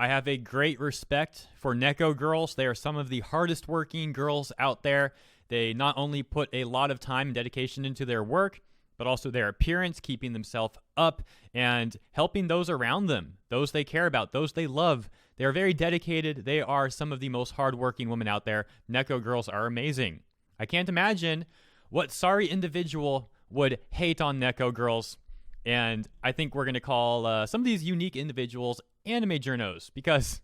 I have a great respect for Neko Girls. They are some of the hardest working girls out there. They not only put a lot of time and dedication into their work, but also their appearance, keeping themselves up and helping those around them, those they care about, those they love. They are very dedicated. They are some of the most hardworking women out there. Neko Girls are amazing. I can't imagine what sorry individual would hate on Neko Girls. And I think we're going to call some of these unique individuals anime journos, because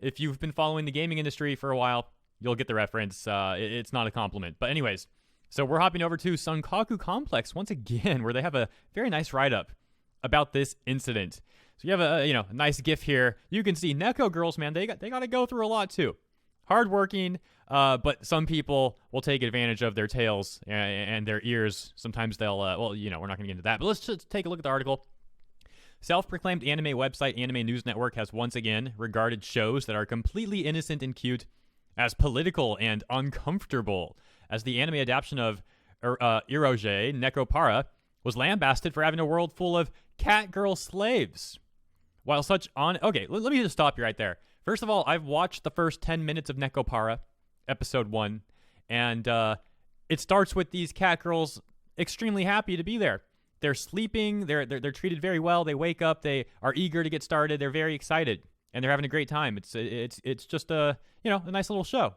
if you've been following the gaming industry for a while, you'll get the reference. It's not a compliment. But anyways, so we're hopping over to Sankaku Complex once again, where they have a very nice write-up about this incident. So you have a nice GIF here. You can see Neko Girls, man, they got to go through a lot too. Hardworking, but some people will take advantage of their tails and their ears. Sometimes they'll, we're not going to get into that. But let's just take a look at the article. Self-proclaimed anime website Anime News Network has once again regarded shows that are completely innocent and cute as political and uncomfortable, as the anime adaptation of ENRAGED, NekoPara, was lambasted for having a world full of cat girl slaves. While such okay, let me just stop you right there. First of all, I've watched the first 10 minutes of NekoPara, episode 1, and it starts with these cat girls extremely happy to be there. They're sleeping, they're treated very well, they wake up, they are eager to get started, they're very excited, and they're having a great time. It's just a nice little show.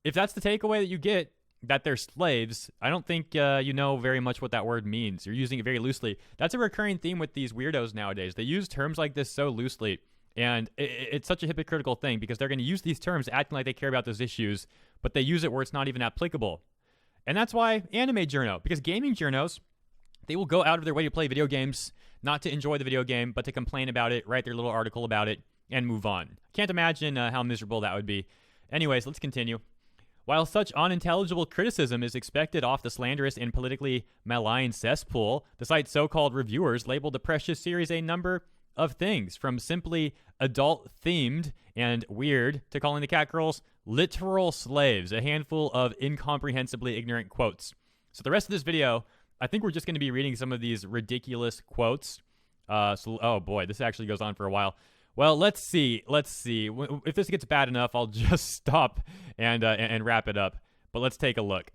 If that's the takeaway that you get, that they're slaves, I don't think you know very much what that word means. You're using it very loosely. That's a recurring theme with these weirdos nowadays. They use terms like this so loosely. And it's such a hypocritical thing, because they're going to use these terms acting like they care about those issues, but they use it where it's not even applicable. And that's why anime journo, because gaming journos, they will go out of their way to play video games, not to enjoy the video game, but to complain about it, write their little article about it, and move on. Can't imagine how miserable that would be. Anyways, let's continue. While such unintelligible criticism is expected off the slanderous and politically malign cesspool, the site's so-called reviewers labeled the precious series a number of things, from simply adult-themed and weird to calling the cat girls literal slaves, a handful of incomprehensibly ignorant quotes. So the rest of this video, I think we're just going to be reading some of these ridiculous quotes. Oh boy, this actually goes on for a while. Well, let's see. If this gets bad enough, I'll just stop and wrap it up. But let's take a look.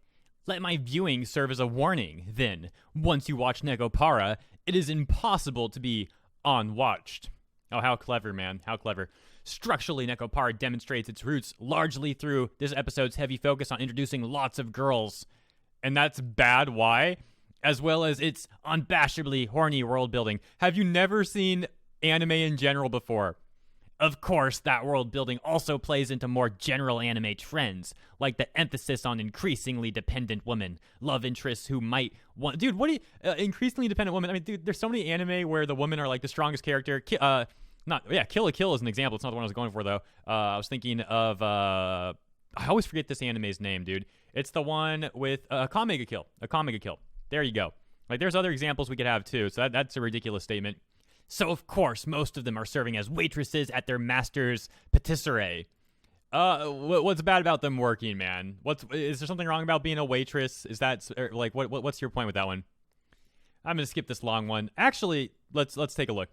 Let my viewing serve as a warning, then. Once you watch NekoPara, it is impossible to be unwatched. Oh, how clever, man. How clever. Structurally, NekoPara demonstrates its roots largely through this episode's heavy focus on introducing lots of girls. And that's bad. Why? As well as its unabashedly horny world building. Have you never seen anime in general before? Of course, that world building also plays into more general anime trends, like the emphasis on increasingly dependent women, love interests who might want... Dude, what do you... increasingly dependent women? I mean, dude, there's so many anime where the women are like the strongest character. Kill la Kill is an example. It's not the one I was going for, though. I was thinking of... I always forget this anime's name, dude. It's the one with Akame Kill. Akame Kill. There you go. Like, there's other examples we could have, too, so that's a ridiculous statement. So, of course, most of them are serving as waitresses at their master's patisserie. What's bad about them working, man? Is there something wrong about being a waitress? Is that, like, what's your point with that one? I'm going to skip this long one. Actually, let's take a look.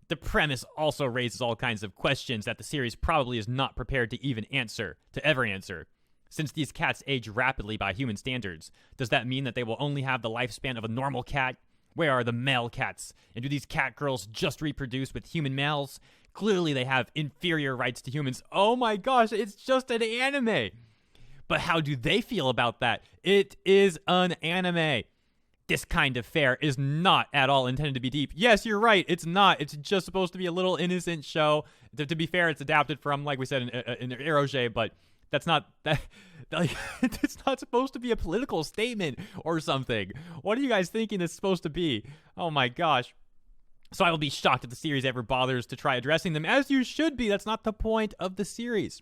The premise also raises all kinds of questions that the series probably is not prepared to ever answer. Since these cats age rapidly by human standards, does that mean that they will only have the lifespan of a normal cat? Where are the male cats? And do these cat girls just reproduce with human males? Clearly they have inferior rights to humans. Oh my gosh, it's just an anime. But how do they feel about that? It is an anime. This kind of fare is not at all intended to be deep. Yes, you're right. It's not. It's just supposed to be a little innocent show. To be fair, it's adapted from, like we said, in ENRAGED, but that's not that. It's not supposed to be a political statement or something. What are you guys thinking it's supposed to be? Oh my gosh. So I will be shocked if the series ever bothers to try addressing them, as you should be. That's not the point of the series.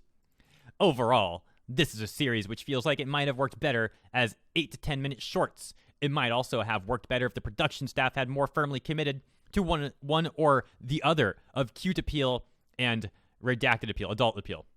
Overall, this is a series which feels like it might have worked better as 8 to 10 minute shorts. It might also have worked better if the production staff had more firmly committed to one or the other of cute appeal and redacted appeal, adult appeal.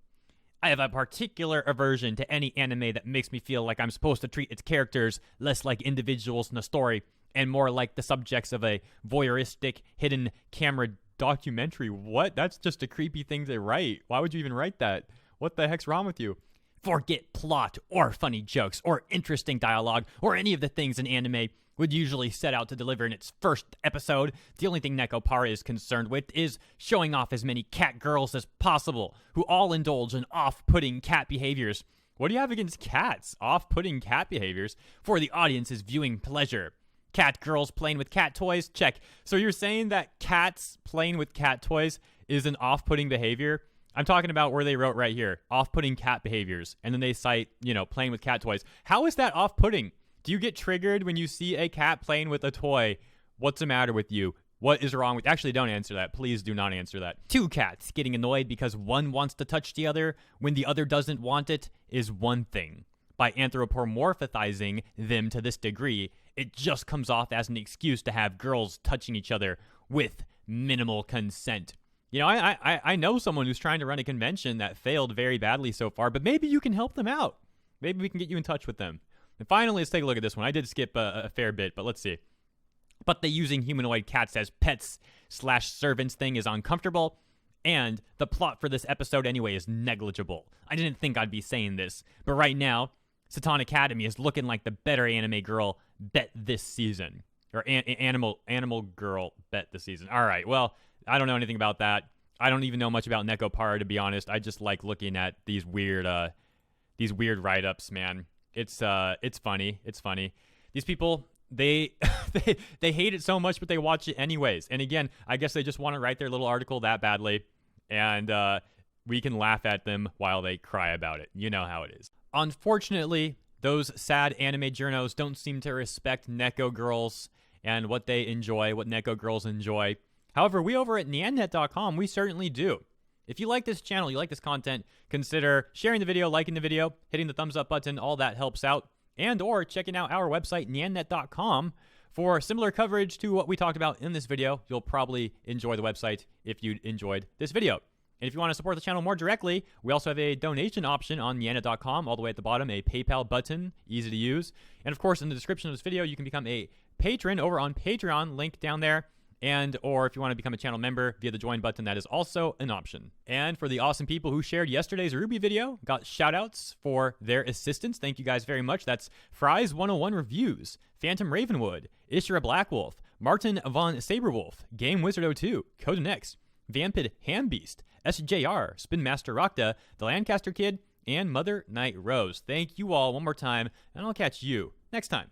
I have a particular aversion to any anime that makes me feel like I'm supposed to treat its characters less like individuals in a story and more like the subjects of a voyeuristic hidden camera documentary. What? That's just a creepy thing to write. Why would you even write that? What the heck's wrong with you? Forget plot or funny jokes or interesting dialogue or any of the things an anime would usually set out to deliver in its first episode. The only thing NekoPara is concerned with is showing off as many cat girls as possible who all indulge in off-putting cat behaviors. What do you have against cats? Off-putting cat behaviors for the audience's viewing pleasure. Cat girls playing with cat toys? Check. So you're saying that cats playing with cat toys is an off-putting behavior? I'm talking about where they wrote right here, off-putting cat behaviors. And then they cite, playing with cat toys. How is that off-putting? Do you get triggered when you see a cat playing with a toy? What's the matter with you? What is wrong with... Actually, don't answer that. Please do not answer that. Two cats getting annoyed because one wants to touch the other when the other doesn't want it is one thing. By anthropomorphizing them to this degree, it just comes off as an excuse to have girls touching each other with minimal consent. I know someone who's trying to run a convention that failed very badly so far, but maybe you can help them out. Maybe we can get you in touch with them. And finally, let's take a look at this one. I did skip a fair bit, but let's see. But the using humanoid cats as pets/servants thing is uncomfortable, and the plot for this episode anyway is negligible. I didn't think I'd be saying this, but right now, Satan Academy is looking like the better anime girl bet this season. Or animal girl bet this season. All right, well, I don't know anything about that. I don't even know much about NekoPara, to be honest. I just like looking at these weird write-ups, man. It's funny. It's funny. These people, they hate it so much, but they watch it anyways. And again, I guess they just want to write their little article that badly, and we can laugh at them while they cry about it. You know how it is. Unfortunately, those sad anime journos don't seem to respect Neko Girls and what they enjoy, what Neko Girls enjoy. However, we over at nyannet.com, we certainly do. If you like this channel, you like this content, consider sharing the video, liking the video, hitting the thumbs up button. All that helps out. And or checking out our website, nyannet.com, for similar coverage to what we talked about in this video. You'll probably enjoy the website if you enjoyed this video. And if you want to support the channel more directly, we also have a donation option on nyannet.com, all the way at the bottom, a PayPal button, easy to use. And of course, in the description of this video, you can become a patron over on Patreon, link down there. And or if you want to become a channel member via the join button, that is also an option. And for the awesome people who shared yesterday's Ruby video, got shout outs for their assistance. Thank you guys very much. That's Fries 101 Reviews, Phantom Ravenwood, Ishra Blackwolf, Martin von Saberwolf, Game Wizard 02, Codenex, Vampid Hambeast, SJR, Spin Master Rakta, The Lancaster Kid, and Mother Night Rose. Thank you all one more time, and I'll catch you next time.